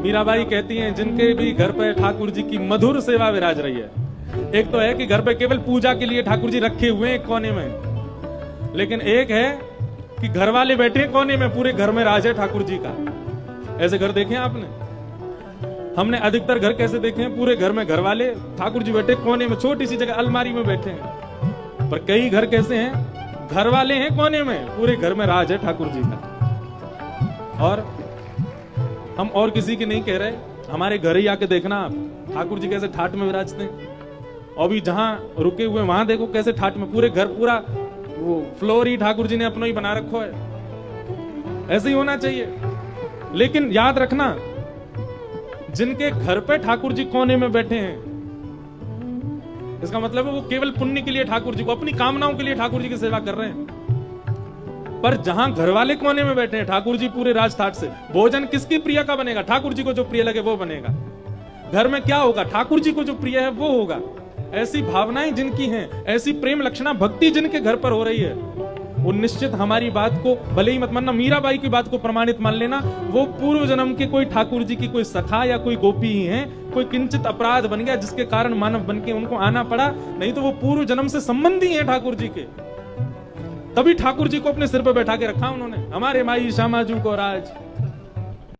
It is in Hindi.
मीराबाई कहती हैं जिनके भी घर पे ठाकुर जी की मधुर सेवा विराज रही है। एक तो है कि घर पे केवल पूजा के लिए ठाकुर जी रखे हुए हैं एक कोने में, लेकिन एक है कि घर वाले बैठे हैं कोने में, पूरे घर में राज है ठाकुर जी का। ऐसे घर देखे आपने? हमने अधिकतर घर कैसे देखे हैं? पूरे घर में घर वाले, ठाकुर जी बैठे कोने में, छोटी सी जगह अलमारी में बैठे हैं। पर कई घर कैसे हैं? घर वाले हैं कोने में, पूरे घर में राज है ठाकुर जी का। और हम और किसी की नहीं कह रहे, हमारे घर ही आके देखना आप, ठाकुर जी कैसे ठाट में विराजते हैं। और भी जहां रुके हुए वहां देखो कैसे ठाट में, पूरे घर पूरा वो फ्लोर ही ठाकुर जी ने अपना ही बना रखो है। ऐसे ही होना चाहिए। लेकिन याद रखना, जिनके घर पे ठाकुर जी कोने में बैठे हैं, इसका मतलब है वो केवल पुण्य के लिए ठाकुर जी को, अपनी कामनाओं के लिए ठाकुर जी की सेवा कर रहे हैं। पर जहां घर वाले कोने में बैठे हैं, ठाकुर जी पूरे राजठाट से, भोजन किसकी प्रिय का बनेगा? ठाकुर जी को जो प्रिय लगे वो बनेगा। घर में क्या होगा? ठाकुर जी को जो प्रिय है वो होगा। ऐसी भावनाएं जिनकी हैं, ऐसी प्रेम लक्षणा भक्ति जिनके घर पर हो रही है, वो निश्चित हमारी बात को भले ही मत मानना, मीराबाई की बात को प्रमाणित मान लेना, वो पूर्व जन्म के कोई ठाकुर जी की कोई सखा या कोई गोपी ही है। कोई किंचित अपराध बन गया जिसके कारण मानव बन के उनको आना पड़ा, नहीं तो वो पूर्व जन्म से संबंधी है ठाकुर जी के। तभी ठाकुर जी को अपने सिर पर बैठा के रखा उन्होंने, हमारे माई श्यामाजू को राज।